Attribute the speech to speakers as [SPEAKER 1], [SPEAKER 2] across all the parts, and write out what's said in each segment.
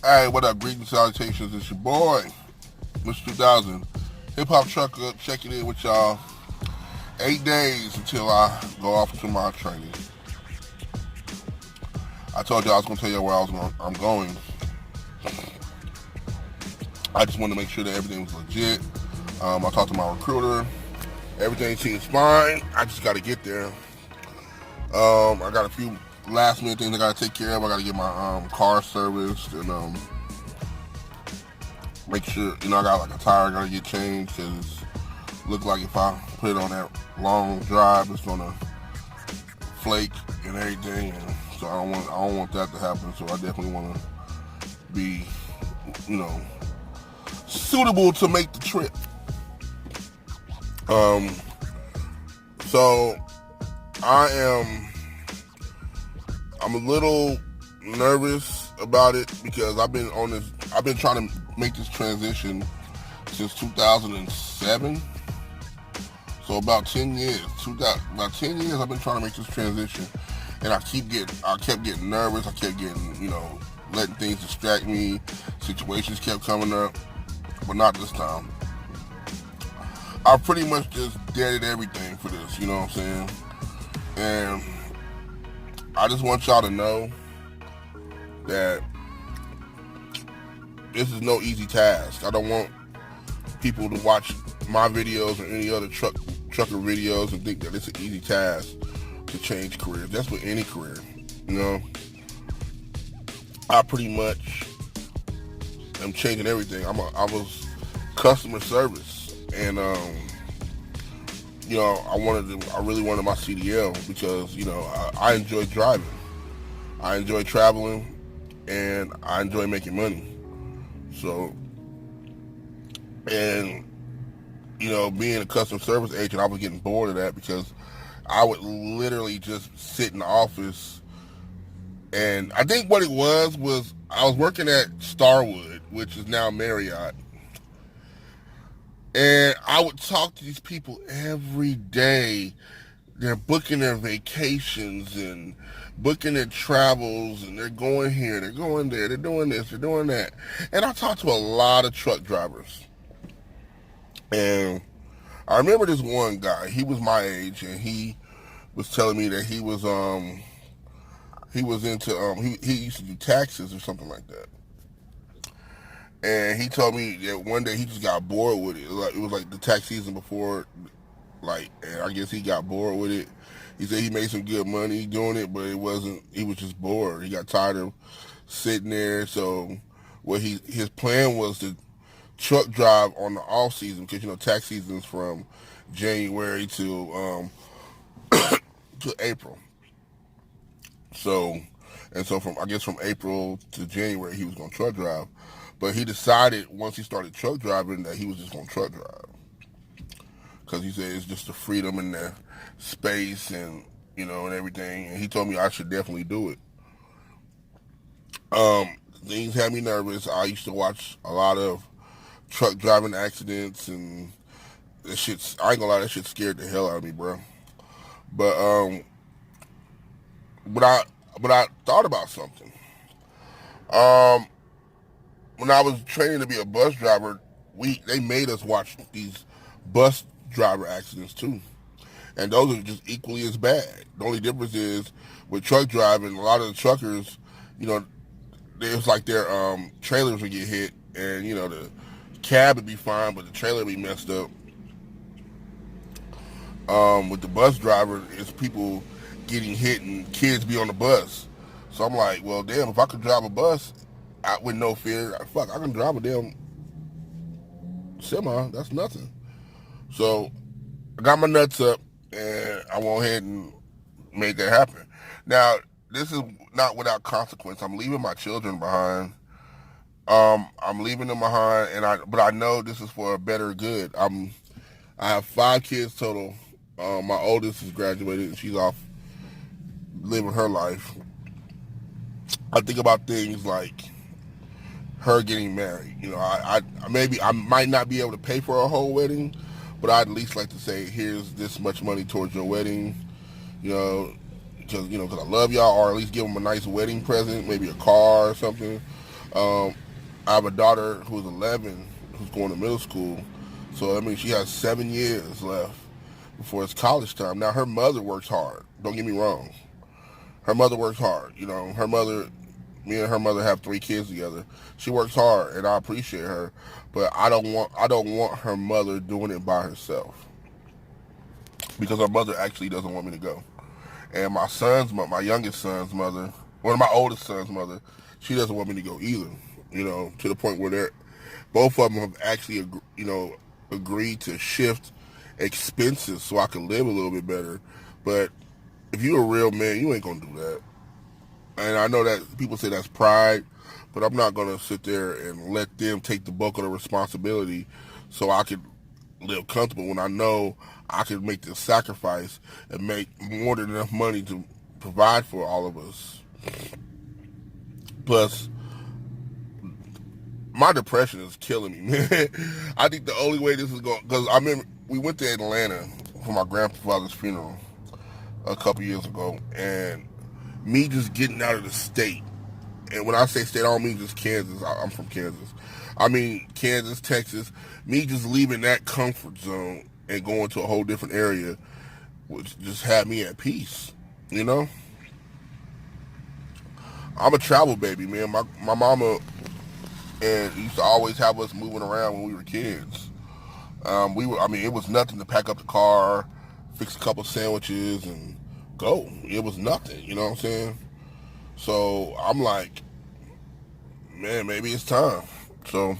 [SPEAKER 1] Hey, what up? Greetings, salutations. It's your boy, Mr. 2000. Hip Hop Trucker, checking in with y'all. 8 days until I go off to my training. I told you I was going to tell you where I'm going. I just wanted to make sure that everything was legit. I talked to my recruiter. Everything seems fine. I just got to get there. I got a few last minute things I got to take care of. I got to get my car serviced and make sure, I got like a tire I got to get changed because look like if I put it on that long drive, it's gonna flake and everything, and so I don't want that to happen. So I definitely want to be, suitable to make the trip. So I'm a little nervous about it because I've been trying to make this transition since 2007. So about 10 years, about 10 years I've been trying to make this transition, and I kept getting nervous. I kept getting, letting things distract me. Situations kept coming up, but not this time. I pretty much just deaded everything for this, you know what I'm saying? And I just want y'all to know that this is no easy task. I don't want people to watch my videos or any other trucker videos and think that it's an easy task to change careers. That's with any career, I pretty much am changing everything. I was customer service, and I really wanted my CDL because I enjoy driving, I enjoy traveling, and I enjoy making money. So, and being a customer service agent, I was getting bored of that because I would literally just sit in the office. And I think what it was I was working at Starwood, which is now Marriott. And I would talk to these people every day. They're booking their vacations and booking their travels, and they're going here, they're going there, they're doing this, they're doing that. And I talked to a lot of truck drivers. And I remember this one guy. He was my age, and he was telling me that he was into he used to do taxes or something like that. And he told me that one day he just got bored with it. It was like the tax season before, and I guess he got bored with it. He said he made some good money doing it, but it wasn't. He was just bored. He got tired of sitting there. So, his plan was to truck drive on the off season because tax season's from January to April. So from April to January he was gonna truck drive, but he decided once he started truck driving that he was just gonna truck drive because he said it's just the freedom and the space and and everything. And he told me I should definitely do it. Things had me nervous. I used to watch a lot of truck driving accidents, and that shit's, I ain't gonna lie, that shit scared the hell out of me, bro. But but I thought about something. Um, when I was training to be a bus driver, they made us watch these bus driver accidents too, and those are just equally as bad. The only difference is with truck driving, a lot of the truckers, you know, it's like their trailers would get hit, and the cab would be fine, but the trailer would be messed up. With the bus driver, it's people getting hit and kids be on the bus. So I'm like, well, damn, if I could drive a bus out with no fear, fuck, I can drive a damn semi. That's nothing. So I got my nuts up, and I went ahead and made that happen. Now, this is not without consequence. I'm leaving my children behind. I'm leaving them behind, but I know this is for a better good. I have 5 kids total. My oldest is graduated and she's off living her life. I think about things like her getting married. I might not be able to pay for a whole wedding, but I'd at least like to say, here's this much money towards your wedding. Because I love y'all, or at least give them a nice wedding present, maybe a car or something. Um, I have a daughter who's 11, who's going to middle school. So I mean, she has 7 years left before it's college time. Now her mother works hard. Don't get me wrong. Her mother works hard. You know, her mother, me and her mother have 3 kids together. She works hard, and I appreciate her. But I don't want her mother doing it by herself because her mother actually doesn't want me to go. And my youngest son's mother, one of my oldest son's mother, she doesn't want me to go either. You know, to the point where both of them have actually, agreed to shift expenses so I can live a little bit better. But if you're a real man, you ain't gonna do that. And I know that people say that's pride, but I'm not gonna sit there and let them take the bulk of the responsibility so I can live comfortable when I know I can make the sacrifice and make more than enough money to provide for all of us. Plus, my depression is killing me, man. I think the only way this is going, because I remember we went to Atlanta for my grandfather's funeral a couple years ago, and me just getting out of the state, and when I say state, I don't mean just Kansas. I'm from Kansas. I mean Kansas, Texas. Me just leaving that comfort zone and going to a whole different area, which just had me at peace. You know, I'm a travel baby, man. My mama and used to always have us moving around when we were kids. I mean, it was nothing to pack up the car, fix a couple sandwiches, and go. It was nothing. You know what I'm saying? So I'm like, man, maybe it's time. So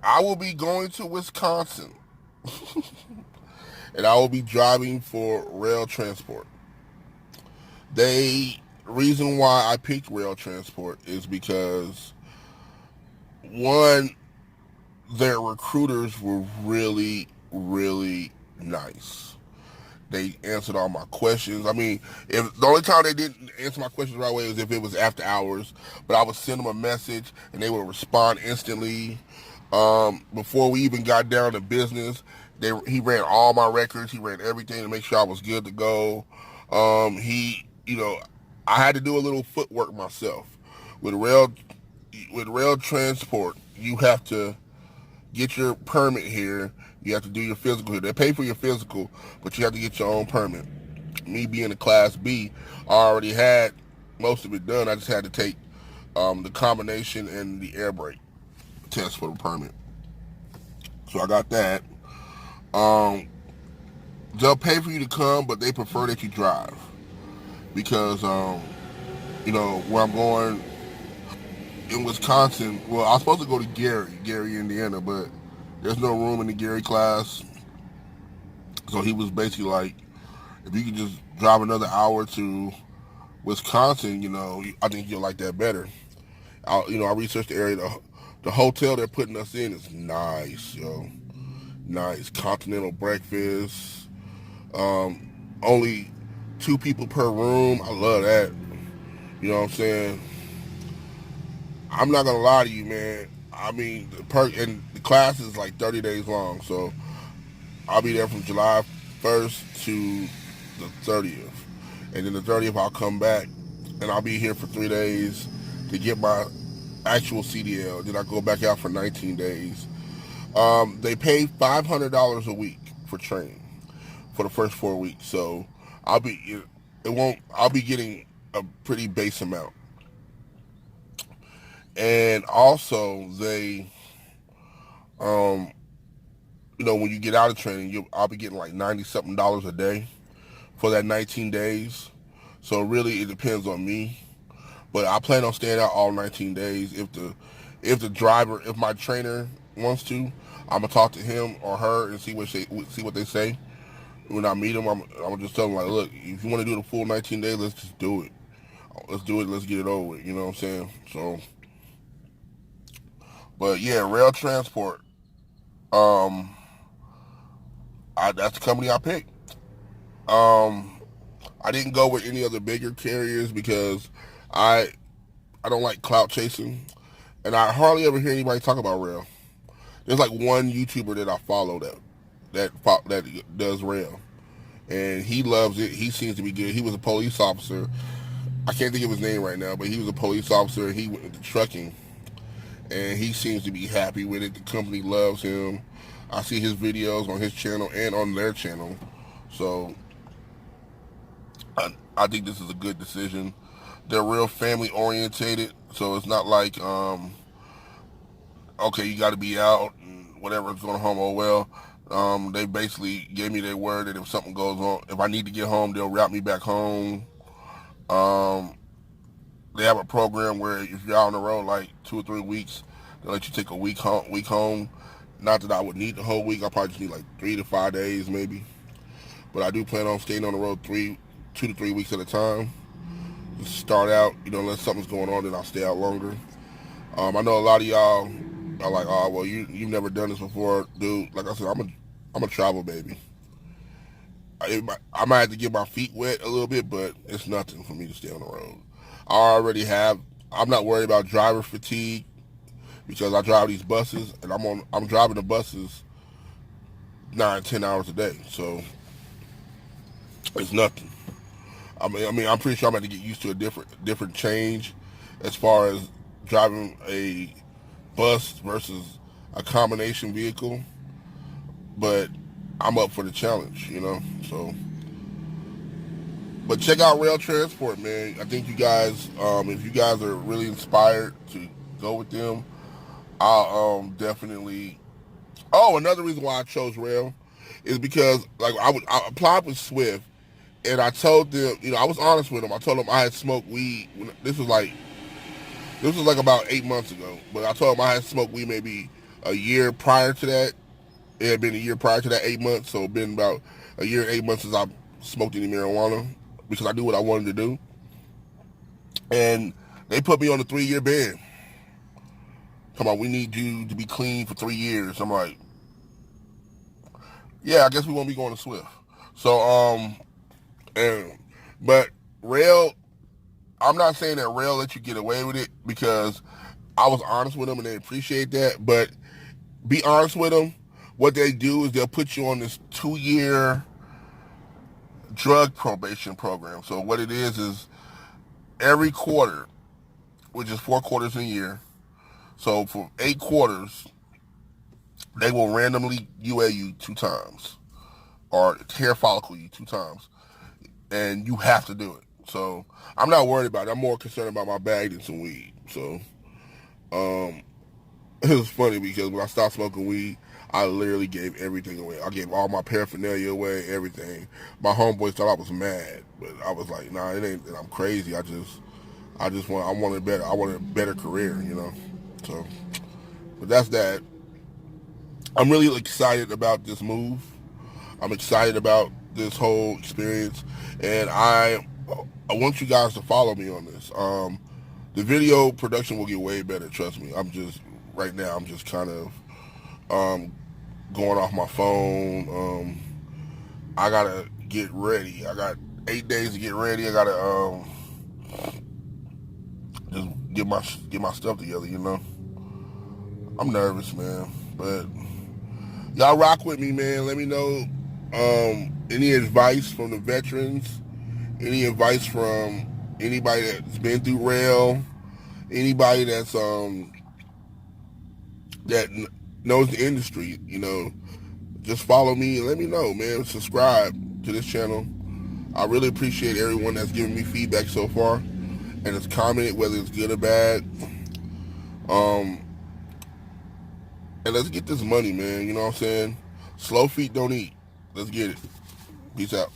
[SPEAKER 1] I will be going to Wisconsin, and I will be driving for Roehl Transport. They Reason why I picked Roehl Transport is because one, their recruiters were really, really nice. They answered all my questions. I mean, if the only time they didn't answer my questions right away was if it was after hours, but I would send them a message and they would respond instantly. Before we even got down to business, he ran all my records. He ran everything to make sure I was good to go. I had to do a little footwork myself with Roehl Transport. You have to get your permit here. You have to do your physical here. They pay for your physical, but you have to get your own permit. Me being a Class B, I already had most of it done. I just had to take the combination and the air brake test for the permit. So I got that. Um, they'll pay for you to come, but they prefer that you drive because where I'm going in Wisconsin. Well, I was supposed to go to Gary, Indiana, but there's no room in the Gary class. So he was basically like, if you could just drive another hour to Wisconsin, I think you'll like that better. I researched the area. The hotel they're putting us in is nice, yo. Nice continental breakfast. Only 2 people per room. I love that. You know what I'm saying? I'm not gonna lie to you, man. I mean, and the class is like 30 days long, so I'll be there from July 1st to the 30th, and then the 30th I'll come back, and I'll be here for 3 days to get my actual CDL. Then I go back out for 19 days. They pay $500 a week for training for the first 4 weeks, so I'll be it won't I'll be getting a pretty base amount. And also um, when you get out of training, I'll be getting like 90 something dollars a day for that 19 days. So really, it depends on me. But I plan on staying out all 19 days. If my trainer wants to, I'm gonna talk to him or her and see what they say. When I meet them, I'm gonna just tell them like, look, if you want to do the full 19 days, let's just do it. Let's do it. Let's get it over with. You know what I'm saying? So, but yeah, Roehl Transport. Um, that's the company I picked. Um, I didn't go with any other bigger carriers because I I don't like clout chasing, and I hardly ever hear anybody talk about Roehl. There's like one YouTuber that I follow that does Roehl, and he loves it. He seems to be good. He was a police officer I can't think of his name right now, but he was a police officer. He went into trucking, and he seems to be happy with it. The company loves him. I see his videos on his channel and on their channel. So I think this is a good decision. They're real family orientated, so it's not like okay, you got to be out and whatever's going home. Oh well. They basically gave me their word that if something goes on, if I need to get home, they'll route me back home. Um, they have a program where if you're out on the road like 2 or 3 weeks, they'll let you take a week home. Week home. Not that I would need the whole week. I probably just need like 3 to 5 days maybe. But I do plan on staying on the road 2 to 3 weeks at a time. Just start out, unless something's going on, then I'll stay out longer. I know a lot of y'all are like, oh, well, you've never done this before, dude. Like I said, I'm a travel baby. I might have to get my feet wet a little bit, but it's nothing for me to stay on the road. I'm not worried about driver fatigue because I drive these buses and I'm driving the buses 9, 10 hours a day. So it's nothing. I'm pretty sure I'm going to get used to a different change as far as driving a bus versus a combination vehicle. But I'm up for the challenge. So, but check out Roehl Transport, man. I think you guys, if you guys are really inspired to go with them, I'll definitely. Oh, another reason why I chose Roehl is because like I applied with Swift, and I told them, I was honest with them. I told them I had smoked weed. This was like about 8 months ago, but I told them I had smoked weed maybe a year prior to that. It had been a year prior to that 8 months, so it had been about a year and 8 months since I smoked any marijuana because I knew what I wanted to do. And they put me on a 3-year ban. Come on, we need you to be clean for 3 years. I'm like, yeah, I guess we won't be going to Swift. So, but Roehl, I'm not saying that Roehl let you get away with it because I was honest with them and they appreciate that. But be honest with them. What they do is they'll put you on this 2-year drug probation program. So what it is every quarter, which is 4 quarters a year. So for 8 quarters, they will randomly UA you 2 times or hair follicle you 2 times. And you have to do it. So I'm not worried about it. I'm more concerned about my bag than some weed. So it was funny because when I stopped smoking weed, I literally gave everything away. I gave all my paraphernalia away, everything. My homeboys thought I was mad, but I was like, nah, it ain't that I'm crazy. I want a better career, So, but that's that. I'm really excited about this move. I'm excited about this whole experience, and I want you guys to follow me on this. The video production will get way better. Trust me. Right now, I'm just kind of going off my phone. I gotta get ready. I got 8 days to get ready. I gotta just get my stuff together. I'm nervous, man, but y'all rock with me, man. Let me know any advice from the veterans, any advice from anybody that's been through Roehl, anybody that's that knows the industry. Just follow me and let me know, man. Subscribe to this channel. I really appreciate everyone that's given me feedback so far and has commented, whether it's good or bad. And let's get this money, man. You know what I'm saying? Slow feet don't eat. Let's get it. Peace out.